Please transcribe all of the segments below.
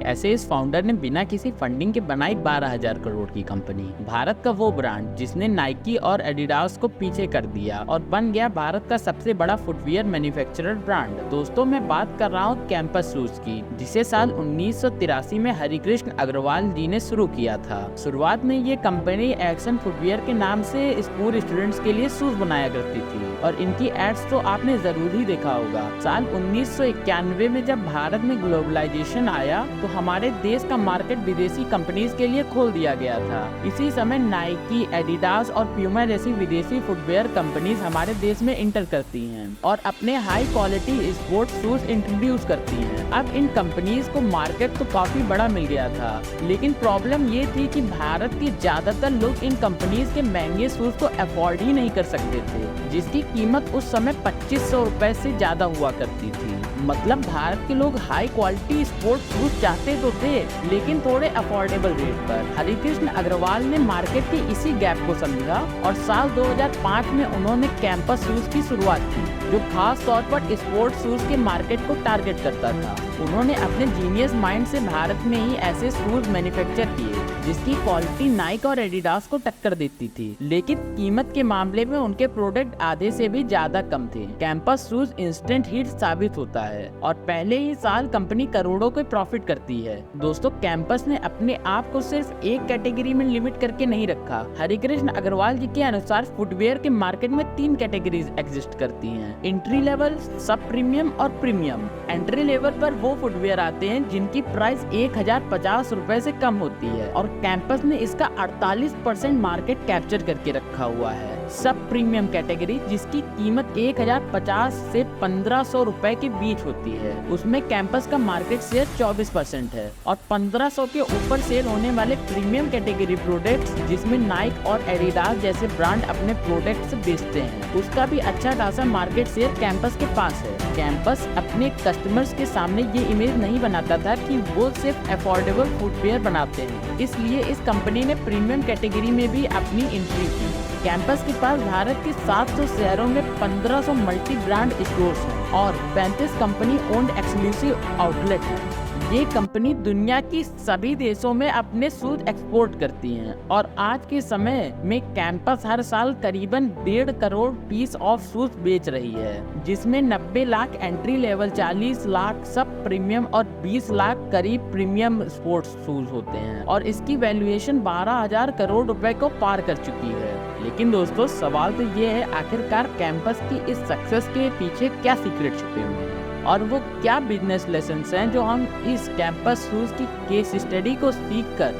ऐसे इस फाउंडर ने बिना किसी फंडिंग के बनाई 12,000 करोड़ की कंपनी, भारत का वो ब्रांड जिसने नाइकी और एडिडास को पीछे कर दिया और बन गया भारत का सबसे बड़ा फुटवियर मैन्युफैक्चरर ब्रांड। दोस्तों, मैं बात कर रहा हूँ कैंपस शूज की, जिसे साल 1983 में हरिकृष्ण अग्रवाल जी ने शुरू किया था। शुरुआत में ये कंपनी एक्शन फुटवियर के नाम से स्कूल स्टूडेंट्स के लिए शूज बनाया करती थी और इनकी एड्स तो आपने जरूर ही देखा होगा। साल 1991 में जब भारत में ग्लोबलाइजेशन आया तो हमारे देश का मार्केट विदेशी कंपनीज के लिए खोल दिया गया था। इसी समय नाइकी, एडिडास और प्यूमा जैसी विदेशी फुटवेयर कंपनीज हमारे देश में इंटर करती हैं और अपने high quality sport shoes introduce करती हैं। अब इन कंपनीज को मार्केट तो काफी बड़ा मिल गया था, लेकिन प्रॉब्लम ये थी कि भारत के ज्यादातर लोग इन कंपनीज के महंगे शूज को अफोर्ड ही नहीं कर सकते थे, जिसकी कीमत उस समय 2500 रुपए से ज्यादा हुआ करती थी। मतलब भारत के लोग हाई क्वालिटी स्पोर्ट शूज चाहते तो थे, लेकिन थोड़े अफोर्डेबल रेट पर। हरिकृष्ण अग्रवाल ने मार्केट के इसी गैप को समझा और साल 2005 में उन्होंने कैंपस शूज की शुरुआत की, जो खास तौर पर स्पोर्ट शूज के मार्केट को टारगेट करता था। उन्होंने अपने जीनियस माइंड से भारत में ही ऐसे शूज मैन्युफैक्चर किए जिसकी क्वालिटी नाइक और एडिडास को टक्कर देती थी, लेकिन कीमत के मामले में उनके प्रोडक्ट आधे से भी ज्यादा कम थे। कैंपस शूज इंस्टेंट हिट साबित होता है और पहले ही साल कंपनी करोड़ों के प्रॉफिट करती है। दोस्तों, कैंपस ने अपने आप को सिर्फ एक कैटेगरी में लिमिट करके नहीं रखा। हरिकृष्ण अग्रवाल जी के अनुसार फुटवेयर के मार्केट में 3 कैटेगरीज एग्जिस्ट करती हैं: एंट्री लेवल, सब प्रीमियम और प्रीमियम। एंट्री लेवल पर वो फुटवेयर आते हैं जिनकी प्राइस 1050 रुपए से कम होती है और कैंपस ने इसका 48% मार्केट कैप्चर करके रखा हुआ है। सब प्रीमियम कैटेगरी, जिसकी कीमत 1050 से 1500 रुपए के बीच होती है, उसमें कैंपस का मार्केट शेयर 24% है। और 1500 के ऊपर सेल होने वाले प्रीमियम कैटेगरी प्रोडक्ट्स, जिसमें नाइक और एडिडास जैसे ब्रांड अपने प्रोडक्ट्स बेचते हैं, उसका भी अच्छा खासा मार्केट शेयर कैंपस के पास है। कैंपस अपने कस्टमर्स के सामने ये इमेज नहीं बनाता था कि वो सिर्फ अफोर्डेबल फुटवेयर बनाते हैं, इसलिए इस कंपनी ने प्रीमियम कैटेगरी में भी अपनी एंट्री की। कैंपस के पास भारत के 700 शहरों में 1500 मल्टी ब्रांड स्टोर्स हैं और 35 कंपनी ओन्ड एक्सक्लूसिव आउटलेट हैं। ये कंपनी दुनिया की सभी देशों में अपने शूज एक्सपोर्ट करती हैं और आज के समय में कैंपस हर साल करीबन 1.5 करोड़ पीस ऑफ शूज बेच रही है, जिसमें 90 लाख एंट्री लेवल, 40 लाख सब प्रीमियम और 20 लाख करीब प्रीमियम स्पोर्ट्स शूज होते हैं और इसकी वैल्यूएशन 12,000 करोड़ रुपए को पार कर चुकी है। लेकिन दोस्तों, सवाल तो ये है, आखिरकार कैंपस की इस सक्सेस के पीछे क्या सीक्रेट छुपे हुए हैं और वो क्या बिजनेस लेसन्स हैं जो हम इस कैंपस शूज की केस स्टडी को सीखकर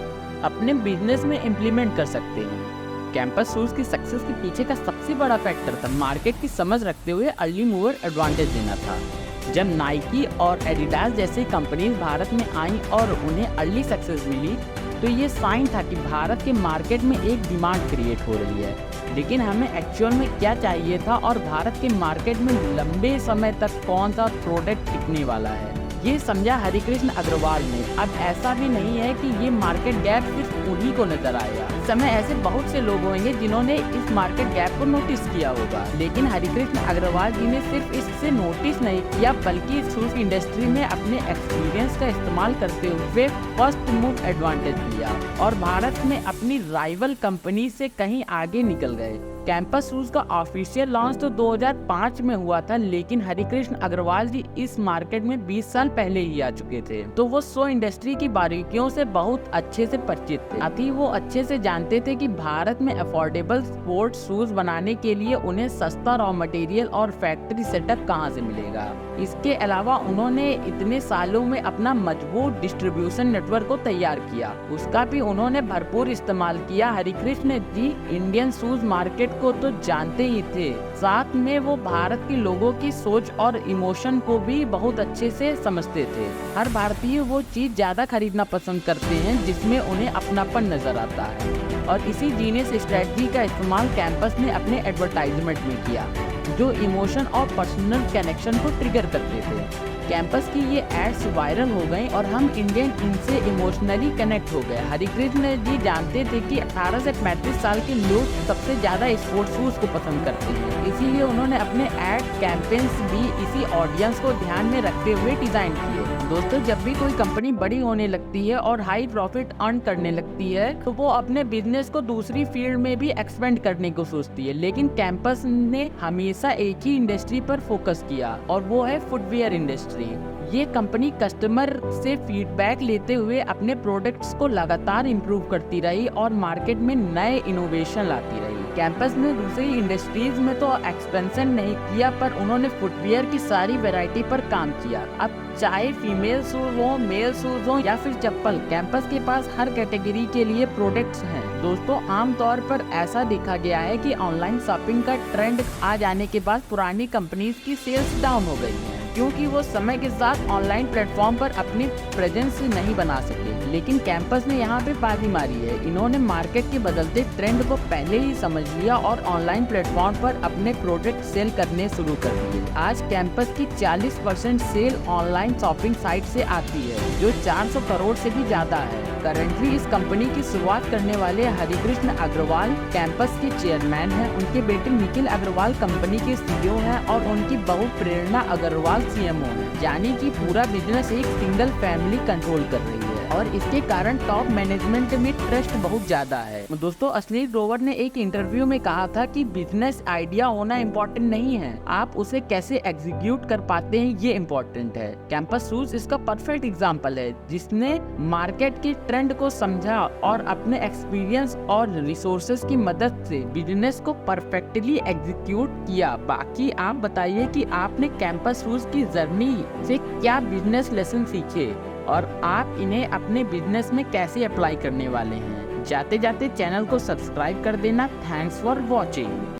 अपने बिजनेस में इम्प्लीमेंट कर सकते हैं। कैंपस शूज की सक्सेस के पीछे का सबसे बड़ा फैक्टर था मार्केट की समझ रखते हुए अर्ली मूवर एडवांटेज देना था। जब नाइकी और एडिडास जैसी कंपनीज भारत में आई और उन्हें अर्ली सक्सेस मिली, तो ये साइन था कि भारत के मार्केट में एक डिमांड क्रिएट हो रही है। लेकिन हमें एक्चुअल में क्या चाहिए था और भारत के मार्केट में लंबे समय तक कौन सा प्रोडक्ट टिकने वाला है, ये समझा हरिकृष्ण अग्रवाल ने। अब ऐसा भी नहीं है कि ये मार्केट गैप सिर्फ उन्हीं को नजर आएगा। इस समय ऐसे बहुत से लोग होंगे जिन्होंने इस मार्केट गैप को नोटिस किया होगा, लेकिन हरिकृष्ण अग्रवाल जी ने सिर्फ इससे नोटिस नहीं किया, बल्कि शूज इंडस्ट्री में अपने एक्सपीरियंस का इस्तेमाल करते हुए फर्स्ट मूव एडवांटेज लिया और भारत में अपनी राइवल कंपनी से कहीं आगे निकल गए। कैंपस शूज का ऑफिशियल लॉन्च तो 2005 में हुआ था, लेकिन हरिकृष्ण अग्रवाल जी इस मार्केट में 20 साल पहले ही आ चुके थे, तो वो शू इंडस्ट्री की बारीकियों से बहुत अच्छे से परिचित थे। साथ ही वो अच्छे से जानते थे कि भारत में अफोर्डेबल स्पोर्ट्स शूज बनाने के लिए उन्हें सस्ता रॉ मटेरियल और फैक्ट्री सेटअप कहाँ से मिलेगा। इसके अलावा उन्होंने इतने सालों में अपना मजबूत डिस्ट्रीब्यूशन नेटवर्क को तैयार किया, उसका भी उन्होंने भरपूर इस्तेमाल किया। हरिकृष्ण जी इंडियन शूज मार्केट को तो जानते ही थे, साथ में वो भारत के लोगों की सोच और इमोशन को भी बहुत अच्छे से समझते थे। हर भारतीय वो चीज ज्यादा खरीदना पसंद करते हैं जिसमें उन्हें अपनापन नजर आता है और इसी जीनियस स्ट्रेटजी का इस्तेमाल कैंपस ने अपने एडवर्टाइजमेंट में किया, जो इमोशन और पर्सनल कनेक्शन को ट्रिगर करते थे। कैंपस की ये एड्स वायरल हो गई और हम इंडियन इनसे इमोशनली कनेक्ट हो गए। हरिकृष्ण जी जानते थे कि 18 से 35 साल के लोग सबसे ज्यादा स्पोर्ट्स शूज को पसंद करते हैं, इसीलिए उन्होंने अपने एड कैंपेन्स भी इसी ऑडियंस को ध्यान में रखते हुए डिजाइन किए। दोस्तों, जब भी कोई कंपनी बड़ी होने लगती है और हाई प्रॉफिट अर्न करने लगती है तो वो अपने बिजनेस को दूसरी फील्ड में भी एक्सपेंड करने को सोचती है, लेकिन कैंपस ने हमेशा एक ही इंडस्ट्री पर फोकस किया और वो है फुटवियर इंडस्ट्री। ये कंपनी कस्टमर से फीडबैक लेते हुए अपने प्रोडक्ट्स को लगातार इम्प्रूव करती रही और मार्केट में नए इनोवेशन लाती रही। कैंपस ने दूसरी इंडस्ट्रीज में तो एक्सपेंशन नहीं किया, पर उन्होंने फुटवियर की सारी वैरायटी पर काम किया। अब चाहे फीमेल शूज हो, मेल शूज हो या फिर चप्पल, कैंपस के पास हर कैटेगरी के लिए प्रोडक्ट्स हैं। दोस्तों, आमतौर पर ऐसा देखा गया है कि ऑनलाइन शॉपिंग का ट्रेंड आ जाने के बाद पुरानी कंपनीज की सेल्स डाउन हो गई है, क्योंकि वो समय के साथ ऑनलाइन प्लेटफॉर्म पर अपनी प्रेजेंस नहीं बना सके। लेकिन कैंपस ने यहाँ पे बाजी मारी है। इन्होंने मार्केट के बदलते ट्रेंड को पहले ही समझ लिया और ऑनलाइन प्लेटफॉर्म पर अपने प्रोडक्ट सेल करने शुरू कर दिए। आज कैंपस की 40% सेल ऑनलाइन शॉपिंग साइट से आती है, जो 400 करोड़ से भी ज्यादा है। करंटली इस कंपनी की शुरुआत करने वाले हरिकृष्ण अग्रवाल कैंपस के चेयरमैन हैं। उनके बेटे निखिल अग्रवाल कंपनी के CEO हैं और उनकी बहू प्रेरणा अग्रवाल CMO है। यानी कि पूरा बिजनेस एक सिंगल फैमिली कंट्रोल कर रही है और इसके कारण टॉप मैनेजमेंट में ट्रस्ट बहुत ज्यादा है। दोस्तों, अश्लील ग्रोवर ने एक इंटरव्यू में कहा था कि बिजनेस आइडिया होना इम्पोर्टेंट नहीं है, आप उसे कैसे एग्जीक्यूट कर पाते हैं ये इम्पोर्टेंट है। कैंपस शूज इसका परफेक्ट एग्जाम्पल है, जिसने मार्केट के ट्रेंड को समझा और अपने एक्सपीरियंस और रिसोर्सेज की मदद से बिजनेस को परफेक्टली एग्जीक्यूट किया। बाकी आप बताइए कि आपने कैंपस शूज की जर्नी से क्या बिजनेस लेसन सीखे और आप इन्हें अपने बिजनेस में कैसे अप्लाई करने वाले हैं। जाते जाते चैनल को सब्सक्राइब कर देना। Thanks for watching.